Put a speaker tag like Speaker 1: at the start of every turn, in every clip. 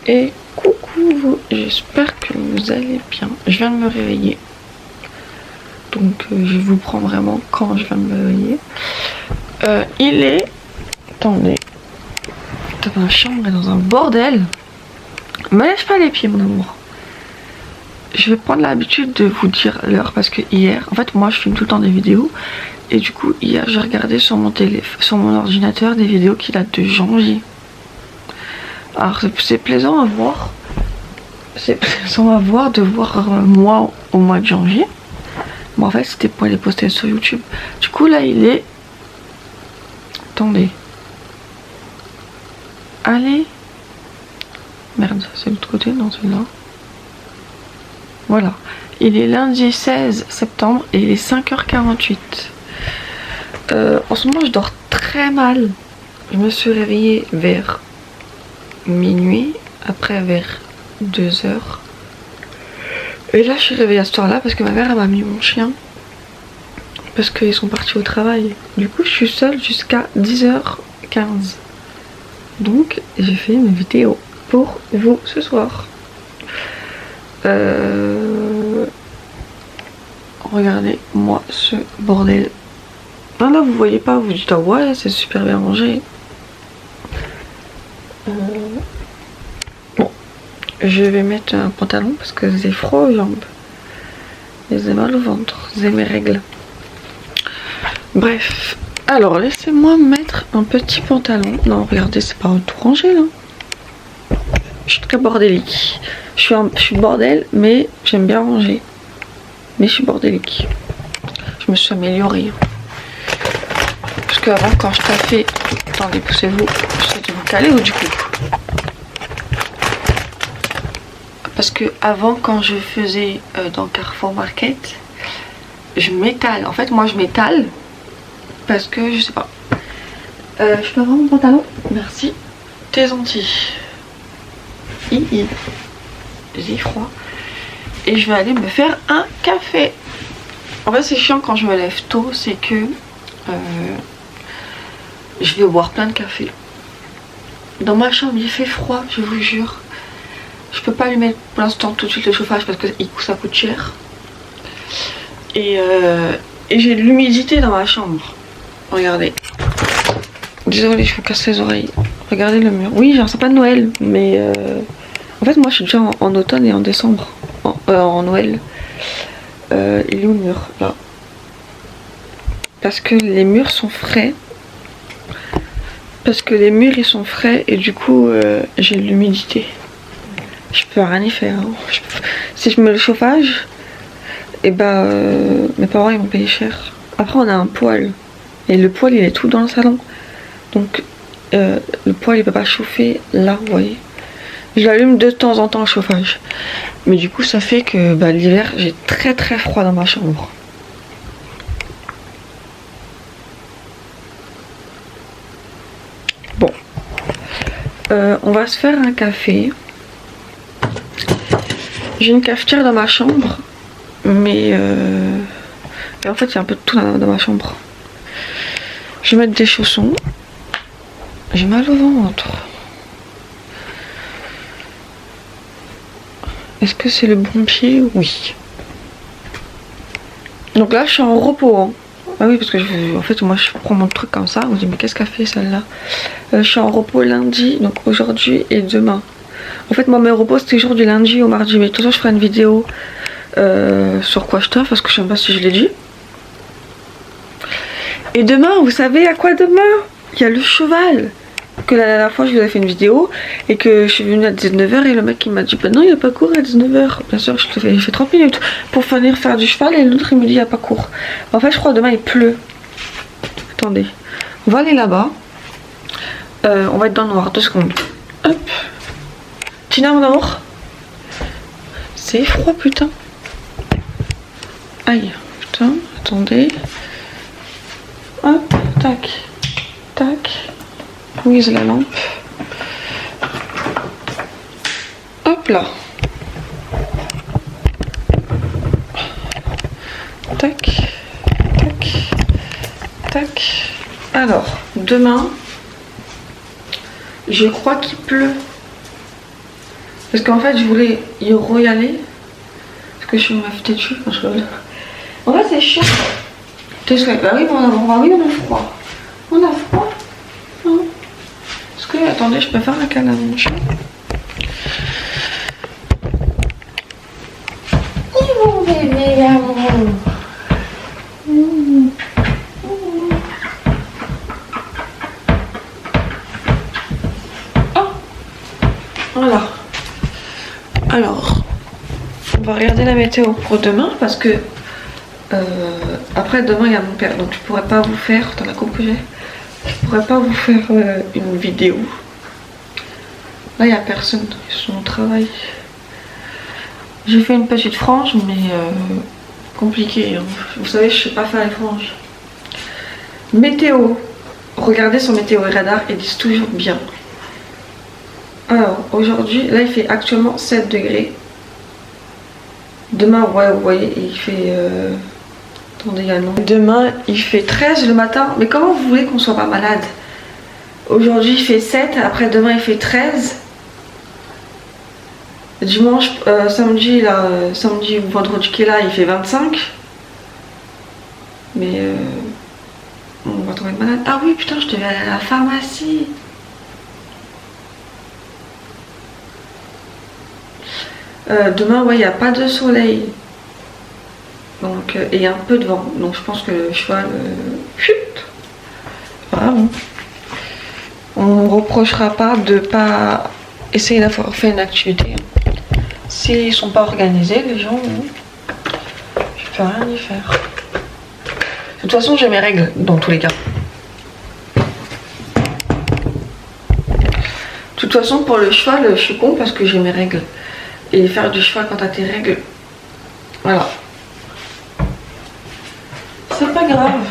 Speaker 1: Et coucou vous, j'espère que vous allez bien. Je viens de me réveiller. Donc je vous prends vraiment quand je viens de me réveiller. Il est... Attendez. Ma chambre est dans un bordel. Me lèche pas les pieds mon amour. Je vais prendre l'habitude de vous dire l'heure parce que hier, en fait moi je filme tout le temps des vidéos. Et du coup hier j'ai regardé sur mon téléphone, sur mon ordinateur des vidéos qui datent de janvier. Alors c'est plaisant à voir. C'est plaisant à voir de voir moi au mois de janvier. Mais en fait c'était pour les poster sur YouTube. Du coup là il est... Attendez. Allez. Merde, c'est l'autre côté, non c'est là. Voilà. Il est lundi 16 septembre et il est 5h48. En ce moment je dors très mal. Je me suis réveillée vers minuit, après vers 2h. Et là je suis réveillée à cette heure-là parce que ma mère elle m'a mis mon chien. Parce qu'ils sont partis au travail. Du coup je suis seule jusqu'à 10h15. Donc j'ai fait une vidéo pour vous ce soir. Regardez moi ce bordel. Ah là vous voyez pas, vous dites ah ouais c'est super bien rangé. Bon, je vais mettre un pantalon parce que j'ai froid aux jambes. J'ai mal au ventre, j'ai mes règles. Bref, alors laissez-moi mettre un petit pantalon. Non regardez c'est pas tout rangé là. Je suis très bordélique. Je suis bordel mais j'aime bien ranger. Mais je suis bordélique. Je me suis améliorée. Parce qu'avant quand je taffais... Attendez, poussez-vous. J'essaie de vous caler ou du coup. Parce que avant quand je faisais dans Carrefour Market, je m'étale. En fait moi je m'étale. Parce que je sais pas. Je peux avoir mon pantalon? Merci. T'es gentil. J'ai froid. Et je vais aller me faire un café. En fait c'est chiant quand je me lève tôt, c'est que je vais boire plein de café. Dans ma chambre il fait froid, je vous jure. Je peux pas lui mettre pour l'instant tout de suite le chauffage parce que ça coûte cher. Et j'ai de l'humidité dans ma chambre. Regardez. Désolée, je vous casse les oreilles. Regardez le mur. Oui, j'ai un sapin de Noël, mais en fait moi je suis déjà en automne et en décembre. En Noël. Il est où le mur? Là. Parce que les murs sont frais. Parce que les murs ils sont frais et du coup j'ai de l'humidité. Je peux rien y faire. Hein. Si je mets le chauffage, et bah mes parents ils vont payer cher. Après on a un poêle. Et le poêle il est tout dans le salon. Donc le poêle il peut pas chauffer là, vous voyez. Je l'allume de temps en temps le chauffage. Mais du coup ça fait que bah, l'hiver j'ai très très froid dans ma chambre. Bon. On va se faire un café. J'ai une cafetière dans ma chambre. Mais en fait il y a un peu de tout dans ma chambre. Je vais mettre des chaussons. J'ai mal au ventre. Est-ce que c'est le bon pied? Oui. Donc là je suis en repos. Hein. Ah oui parce que en fait moi je prends mon truc comme ça. Vous dites mais qu'est-ce qu'a fait celle-là? Je suis en repos lundi, donc aujourd'hui et demain. En fait moi mes repos c'était toujours du lundi au mardi. Mais de toute façon je ferai une vidéo sur quoi je taffe parce que je sais pas si je l'ai dit. Et demain, vous savez à quoi demain? Il y a le cheval. Que la dernière fois je vous avais fait une vidéo et que je suis venue à 19h et le mec il m'a dit bah non il n'y a pas cours à 19h. Bien sûr j'ai fait 30 minutes pour venir faire du cheval et l'autre il me dit il n'y a pas cours. En fait je crois demain il pleut. Attendez. On va aller là-bas. On va être dans le noir, 2 secondes. Hop. Tina mon amour. C'est froid putain. Aïe. Putain, attendez. Hop, tac. Tac. Où est la lampe? Hop là. Tac. Tac. Tac. Alors, demain, je crois qu'il pleut. Parce qu'en fait, je voulais y aller. Parce que je suis une meuf têtue. En fait, c'est chiant. T'es souhaité. Bah oui, on a froid. On a froid. Hein. Parce que, attendez, je peux faire la canne à mon chat. Et mon bébé, l'amour. Voilà. Alors, on va regarder la météo pour demain parce que après demain il y a mon père, donc je pourrais pas vous faire dans la coupe que j'ai. Je pourrais pas vous faire une vidéo. Là il y a personne, ils sont au travail. J'ai fait une petite frange mais compliquée. Hein. Vous savez je sais pas faire les franges. Météo. Regardez sur météo et radar, ils disent toujours bien. Alors, aujourd'hui, là, il fait actuellement 7 degrés. Demain, ouais, vous voyez, il fait... Attendez, il y a non. Demain, il fait 13 le matin. Mais comment vous voulez qu'on soit pas malade? Aujourd'hui, il fait 7. Après, demain, il fait 13. Dimanche, samedi, là, samedi ou vendredi qui est là, il fait 25. Mais... on va tomber malade. Ah oui, putain, je devais aller à la pharmacie. Demain, ouais, il n'y a pas de soleil. Donc, et il y a un peu de vent. Donc, je pense que le cheval... chut. Voilà, bon. On ne reprochera pas de pas essayer d'avoir fait une activité. S'ils ne sont pas organisés, les gens... je peux rien y faire. De toute façon, j'ai mes règles, dans tous les cas. De toute façon, pour le cheval, je suis con parce que j'ai mes règles. Et faire du cheval quand t'as tes règles, voilà. C'est pas grave.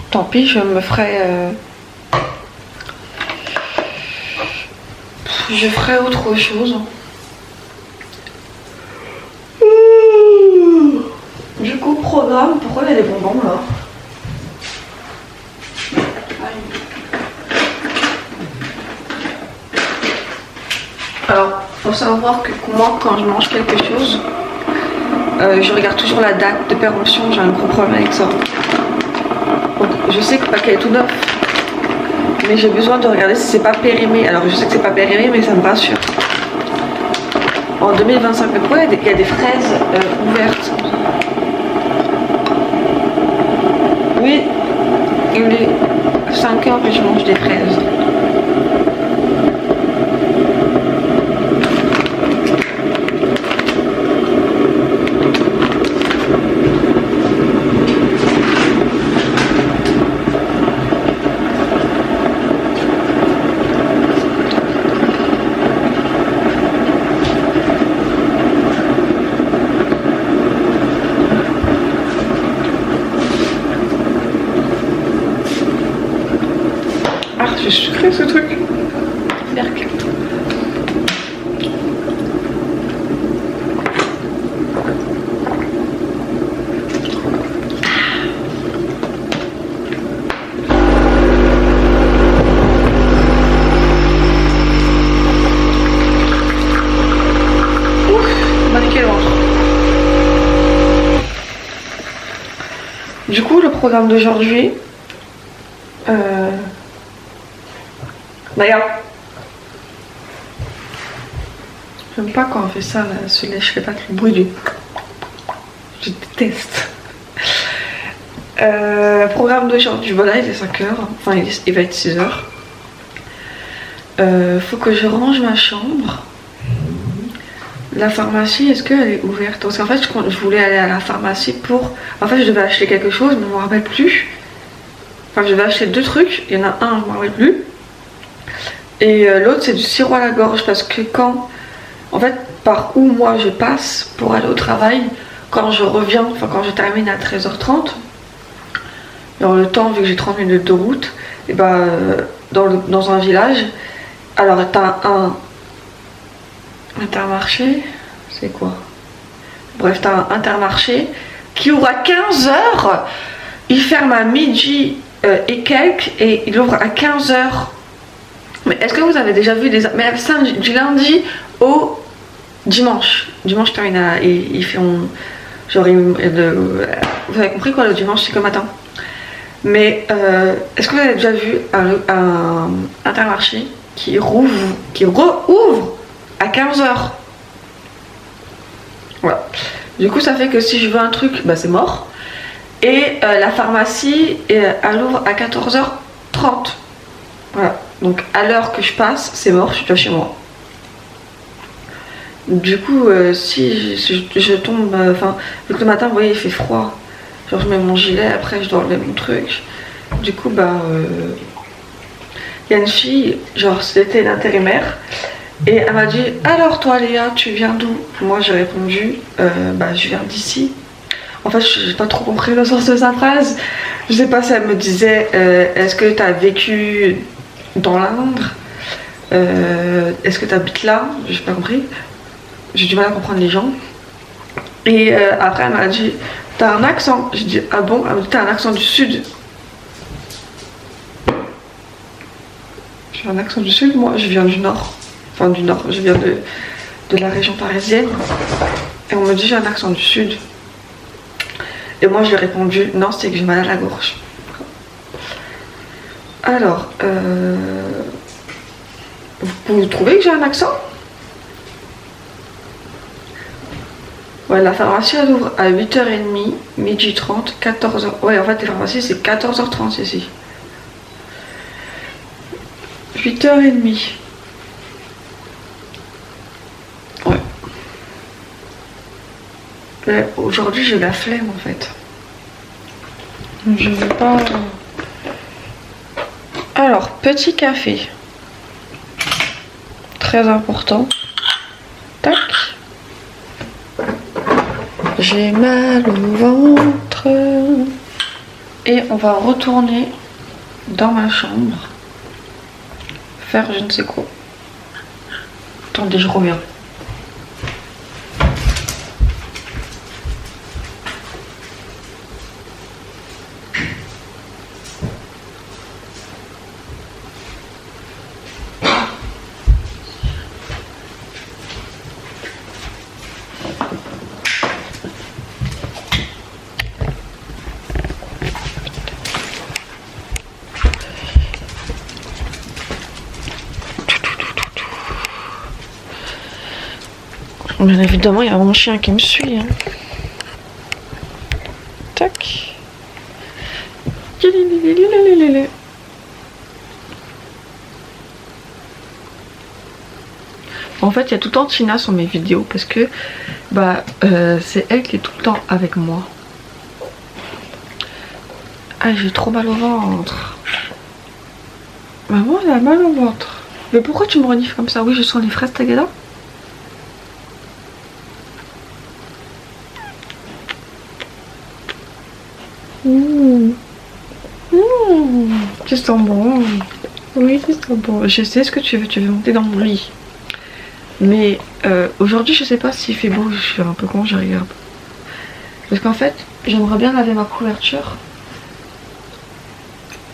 Speaker 1: Tant pis, je me ferai... je ferai autre chose. Du coup, programme, pourquoi il y a des bonbons là? Alors, faut savoir que moi, quand je mange quelque chose, je regarde toujours la date de péremption. J'ai un gros problème avec ça. Donc, je sais que le paquet est tout neuf, mais j'ai besoin de regarder si c'est pas périmé. Alors, je sais que c'est pas périmé, mais ça me rassure. En 2025, mais pourquoi il y a des fraises ouvertes? Oui, il est 5 heures que je mange des fraises. C'est sucré ce truc. Berk. Ouf, m'a niqué le ventre. Du coup, le programme d'aujourd'hui. Regarde. J'aime pas quand on fait ça, là, ce lait, je fais pas le bruit du... Je déteste. Programme d'aujourd'hui, voilà, il est 5h, enfin il va être 6h. Faut que je range ma chambre. La pharmacie, est-ce qu'elle est ouverte? Parce qu'en fait, je voulais aller à la pharmacie pour... En fait, je devais acheter quelque chose, mais je me rappelle plus. Enfin, je devais acheter 2 trucs, il y en a un, je me rappelle plus. Et l'autre c'est du sirop à la gorge parce que quand, en fait, par où moi je passe pour aller au travail, quand je reviens, enfin quand je termine à 13h30, dans le temps, vu que j'ai 30 minutes de route, et ben dans un village, alors t'as un Intermarché, c'est quoi? Bref, t'as un Intermarché qui ouvre à 15h, il ferme à midi et quelques, et il ouvre à 15h. Mais est-ce que vous avez déjà vu des... Mais ça, du lundi au dimanche. Dimanche quand ils font... Genre, vous avez compris quoi, le dimanche c'est comme matin. Mais est-ce que vous avez déjà vu un Intermarché qui rouvre à 15h? Voilà. Du coup, ça fait que si je veux un truc, bah c'est mort. Et la pharmacie, elle ouvre à 14h30. Voilà. Donc à l'heure que je passe, c'est mort, je suis pas chez moi. Du coup, si je tombe... Enfin, vu que le matin, vous voyez, il fait froid. Genre, je mets mon gilet, après je dois enlever mon truc. Du coup, bah... Il y a une fille, genre, c'était l'intérimaire. Et elle m'a dit, alors toi Léa, tu viens d'où? Moi j'ai répondu, bah je viens d'ici. En fait, j'ai pas trop compris le sens de sa phrase. Je sais pas si elle me disait, est-ce que tu as vécu dans l'Indre? Est-ce que tu habites là? J'ai pas compris. J'ai du mal à comprendre les gens. Et après, elle m'a dit, t'as un accent. J'ai dit, ah bon? Elle m'a dit, t'as un accent du sud. J'ai un accent du sud, moi, je viens du nord. Enfin, du nord, je viens de la région parisienne. Et on me dit, j'ai un accent du sud. Et moi, je lui ai répondu, non, c'est que j'ai mal à la gorge. Alors, vous trouvez que j'ai un accent? Ouais, la pharmacie elle ouvre à 8h30, 12h30, 14h. Ouais, en fait, les pharmacies c'est 14h30 ici. 8h30. Ouais. Aujourd'hui, j'ai la flemme en fait. Je veux pas. Alors, petit café. Très important. Tac. J'ai mal au ventre. Et on va retourner dans ma chambre. Faire je ne sais quoi. Attendez, je reviens. Bien évidemment, il y a mon chien qui me suit. Hein. Tac. En fait, il y a tout le temps Tina sur mes vidéos parce que bah c'est elle qui est tout le temps avec moi. Ah, j'ai trop mal au ventre. Maman, elle a mal au ventre. Mais pourquoi tu me renifles comme ça? Oui, je sens les fraises Tagada. Tu sens bon. Oui, tu sens bon. Je sais ce que tu veux monter dans mon lit. Mais aujourd'hui, je sais pas s'il fait beau, je suis un peu con, je regarde. Parce qu'en fait, j'aimerais bien laver ma couverture.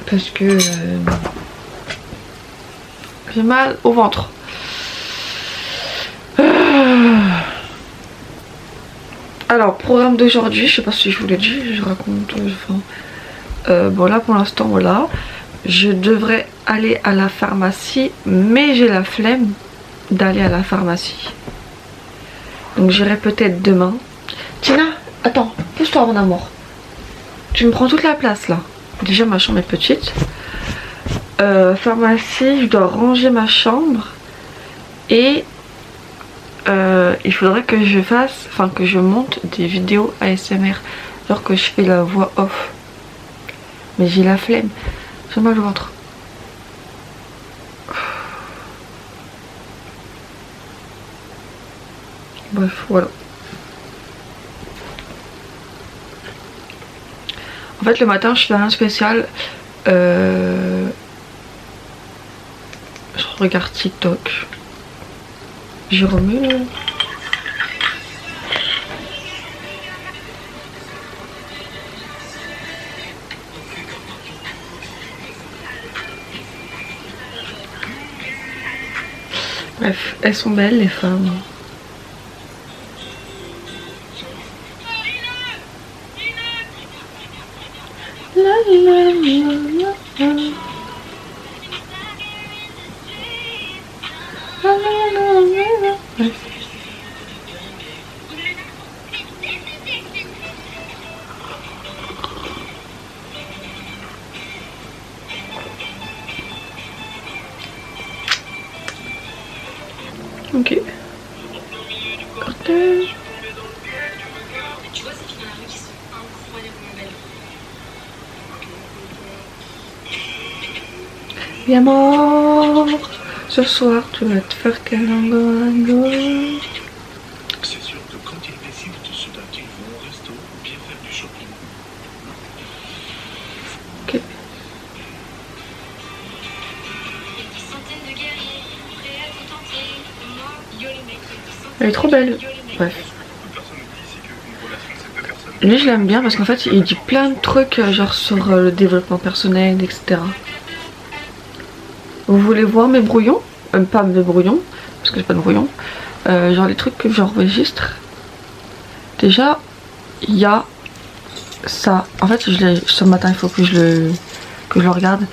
Speaker 1: Parce que j'ai mal au ventre. Alors, programme d'aujourd'hui, je sais pas si je vous l'ai dit, je raconte. Bon, là pour l'instant, voilà. Je devrais aller à la pharmacie, mais j'ai la flemme d'aller à la pharmacie. Donc, j'irai peut-être demain. Tina, attends, pousse-toi, mon amour. Tu me prends toute la place là. Déjà, ma chambre est petite. Pharmacie, je dois ranger ma chambre. Et il faudrait que je fasse, enfin que je monte des vidéos ASMR. Genre que je fais la voix off. Mais j'ai la flemme. J'ai mal au ventre. Bref, voilà. En fait, le matin, je fais rien de spécial. Je regarde TikTok. Je remue. Bref, elles sont belles les femmes. Ok. Cortège.
Speaker 2: Tu vois ces filles dans la rue qui sont incroyablement belles.
Speaker 1: Viens mort. Ce soir, tu vas te faire calango.
Speaker 3: C'est sûr que quand ils décident de se dater, ils vont au resto ou bien faire du shopping.
Speaker 1: Ok.
Speaker 2: Il y a des centaines de guerriers prêts à tout tenter. Moi, yo les mecs,
Speaker 1: Elle est trop belle. Bref.
Speaker 3: Personne ne dit ici qu'une relation c'est deux personnes.
Speaker 1: Lui, je l'aime bien parce qu'en fait, il dit plein de trucs genre sur le développement personnel, etc. Vous voulez voir mes brouillons? Pas mes brouillons, parce que j'ai pas de brouillon. Genre les trucs que j'enregistre. Déjà, il y a ça. En fait, ce matin, il faut que je le regarde.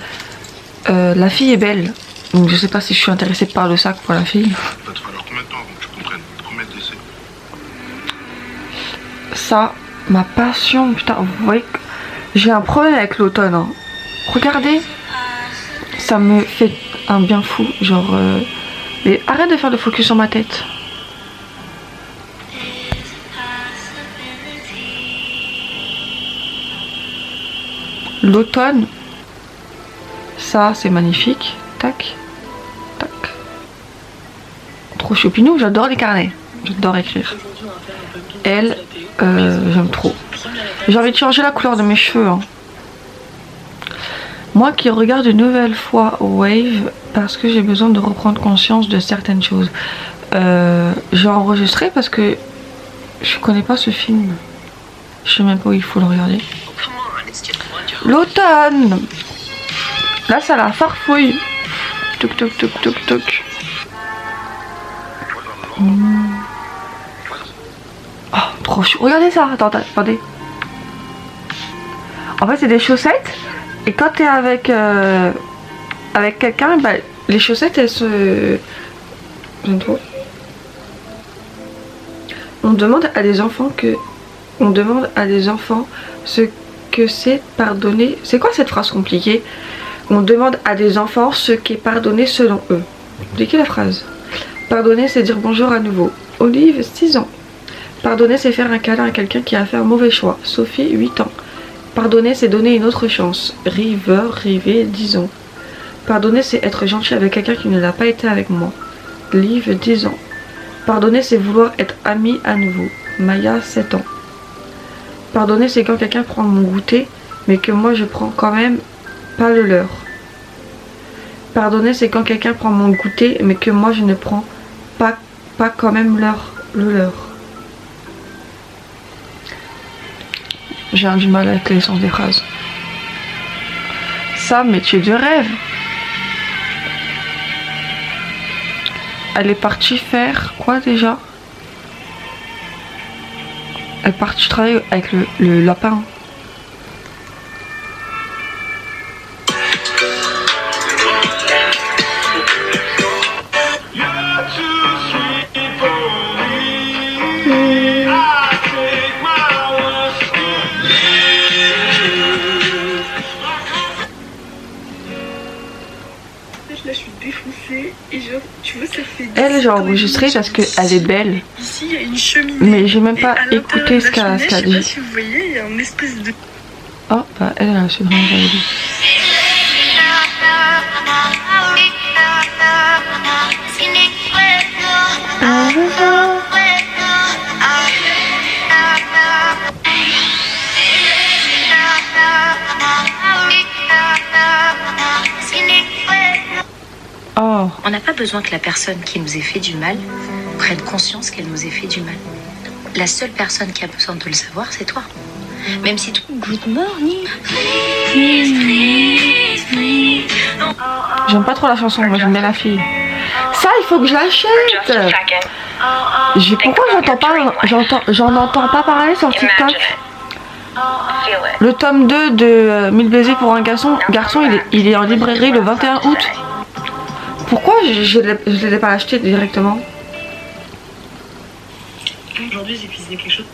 Speaker 1: La fille est belle. Donc je sais pas si je suis intéressée par le sac pour la fille.
Speaker 3: Il va te falloir combien de temps avant que tu comprennes combien d'essais?
Speaker 1: Ça, ma passion, putain, vous voyez que j'ai un problème avec l'automne. Hein. Regardez, ça me fait un bien fou. Genre, mais arrête de faire le focus sur ma tête. L'automne, ça c'est magnifique. Tac, tac. Trop choupinou, j'adore les carnets. J'adore écrire. Elle, j'aime trop. J'ai envie de changer la couleur de mes cheveux. Hein. Moi qui regarde une nouvelle fois Wave parce que j'ai besoin de reprendre conscience de certaines choses. J'ai enregistré parce que je connais pas ce film. Je sais même pas où il faut le regarder. L'automne. Là ça la farfouille. Toc toc toc toc toc. Oh, trop chou. Regardez ça. Attendez. En fait c'est des chaussettes. Et quand t'es avec quelqu'un, bah, les chaussettes elles se... On demande à des enfants ce que c'est pardonner. C'est quoi cette phrase compliquée? On demande à des enfants ce qu'est pardonner selon eux. Compliquez la phrase. Pardonner c'est dire bonjour à nouveau. Olive, 6 ans. Pardonner c'est faire un câlin à quelqu'un qui a fait un mauvais choix. Sophie, 8 ans. Pardonner, c'est donner une autre chance. Rivé, 10 ans. Pardonner, c'est être gentil avec quelqu'un qui ne l'a pas été avec moi. Liv, 10 ans. Pardonner, c'est vouloir être ami à nouveau. Maya, 7 ans. Pardonner, c'est quand quelqu'un prend mon goûter, mais que moi je prends quand même pas le leur. Pardonner, c'est quand quelqu'un prend mon goûter, mais que moi je ne prends pas quand même le leur. J'ai du mal avec les sens des phrases. Ça, métier de rêve. Elle est partie faire quoi déjà? Elle est partie travailler avec le lapin.
Speaker 4: Là, je suis défoncée et genre, tu vois, ça fait.
Speaker 1: Elle, j'ai enregistré parce qu'elle est belle.
Speaker 4: Ici, il y a une cheminée.
Speaker 1: Mais j'ai même
Speaker 4: Et
Speaker 1: pas
Speaker 4: à l'intérieur
Speaker 1: écouté
Speaker 4: de
Speaker 1: ce
Speaker 4: la
Speaker 1: qu'elle
Speaker 4: cheminée,
Speaker 1: a
Speaker 4: je sais pas
Speaker 1: dit.
Speaker 4: si vous voyez, il y a une espèce de.
Speaker 1: Oh, bah elle a su vraiment pas dit. Oh.
Speaker 5: On n'a pas besoin que la personne qui nous ait fait du mal prenne conscience qu'elle nous ait fait du mal. La seule personne qui a besoin de le savoir, c'est toi. Même si tout...
Speaker 6: Good morning.
Speaker 1: J'aime pas trop la chanson, moi j'aime bien la fille. Ça, il faut que je l'achète. Pourquoi j'en entends pas parler sur TikTok. Le tome 2 de 1000 baisers pour un garçon, il est en librairie le 21 août. Pourquoi je ne l'ai pas acheté directement?
Speaker 4: Aujourd'hui, j'ai cuisiné quelque chose.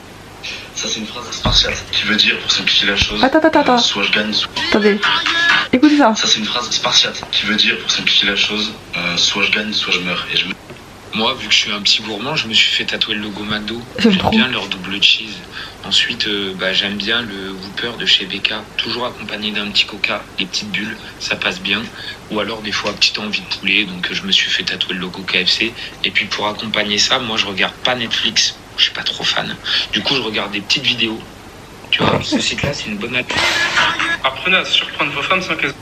Speaker 3: Ça, c'est une phrase spartiate qui veut dire, pour simplifier la chose,
Speaker 1: Attends.
Speaker 3: soit je gagne, soit...
Speaker 1: Attendez, écoutez ça.
Speaker 3: Ça, c'est une phrase spartiate qui veut dire, pour simplifier la chose, soit je gagne, soit je meurs. Et je meurs.
Speaker 7: Moi, vu que je suis un petit gourmand, je me suis fait tatouer le logo McDo.
Speaker 1: J'aime
Speaker 7: J'aime
Speaker 1: trop.
Speaker 7: bien leur double cheese. Ensuite, j'aime bien le Whopper de chez BK, toujours accompagné d'un petit coca, les petites bulles, ça passe bien. Ou alors des fois petite envie de poulet, donc je me suis fait tatouer le logo KFC. Et puis pour accompagner ça, moi je regarde pas Netflix, je suis pas trop fan. Du coup, je regarde des petites vidéos. Tu vois, ce site-là, c'est une bonne app.
Speaker 8: Apprenez à surprendre vos femmes sans qu'elles...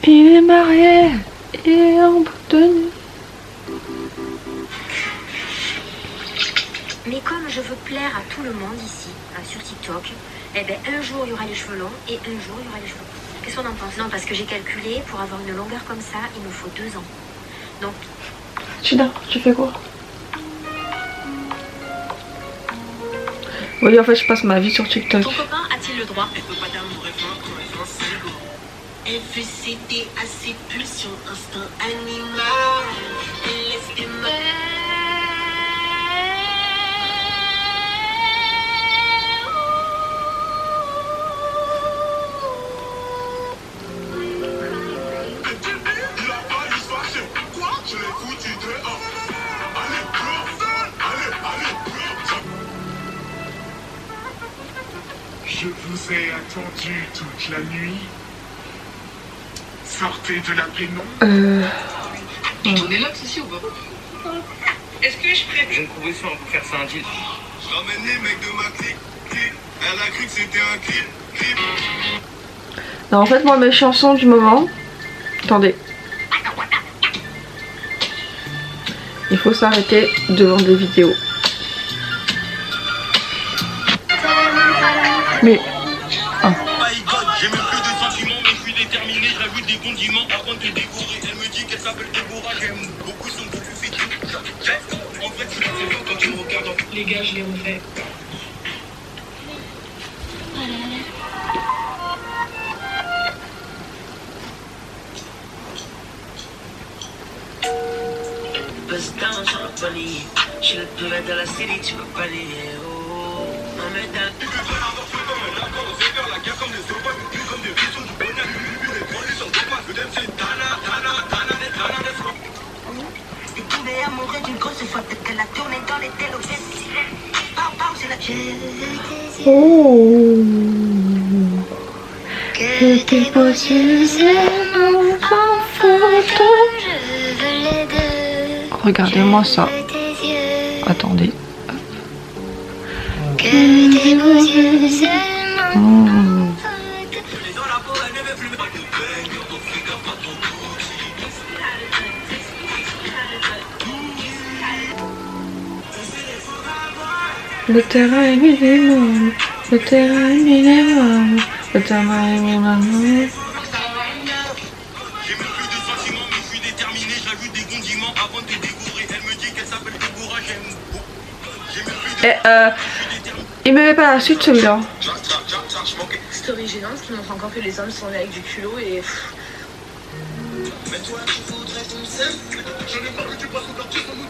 Speaker 1: Il est marié et en bout de nuit.
Speaker 6: Mais comme je veux plaire à tout le monde ici, sur TikTok, eh ben un jour il y aura les cheveux longs et un jour il y aura les cheveux courts. Qu'est-ce qu'on en pense? Non, parce que j'ai calculé, pour avoir une longueur comme ça, il me faut 2 ans. Donc...
Speaker 1: Chida, tu fais quoi? Oui, en fait, je passe ma vie sur TikTok.
Speaker 6: Ton copain a-t-il le droit?
Speaker 9: Elle veut céder à ses pulsions, instinct animal. Elle laisse des
Speaker 3: Je vous ai attendu toute la nuit. Sortez de la pénombre.
Speaker 4: On est là, ceci ou pas? Est-ce que je prête?
Speaker 8: J'ai une proposition pour faire ça un deal.
Speaker 3: Je ramène les mecs de ma clique. Elle a cru que c'était un clip.
Speaker 1: Non, en fait, moi, mes chansons du moment... Attendez. Il faut s'arrêter devant des vidéos. Mais... Ah.
Speaker 3: J'ai même plus de sentiments, mais je suis déterminé. Je rajoute des condiments avant de te dévorer. Elle me dit qu'elle s'appelle Déborah. J'aime beaucoup son goût fétiche. En fait, tu l'as fait quand tu me regardes.
Speaker 4: Les gars, je l'ai refait.
Speaker 9: Buzz down sur le palier. Je suis le plus bête de la city, tu peux pas lier. Oh, on met dans le... Tu pouvais amourer d'une grosse fois, peut-être qu'elle a tourné dans les télos. Pardon, c'est la...
Speaker 1: Oh. Que tes beaux yeux s'éloignent en photo. Regardez-moi ça. Attendez. Que tes beaux yeux s'éloignent. Le terrain est minimum. Le terrain est minimum. Le terrain est minimum.
Speaker 3: J'ai même plus de sentiments, mais je suis déterminé. Je rajoute des condiments avant de te dévorer. Elle me dit qu'elle s'appelle Déborah. J'aime beaucoup.
Speaker 1: Il me met pas la suite celui-là.
Speaker 4: Story gênante qui montre encore que les hommes sont nés avec du culot et...
Speaker 3: Mais toi, tu voudrais ton seul. Je n'ai pas vu, tu passes au quartier sans nous.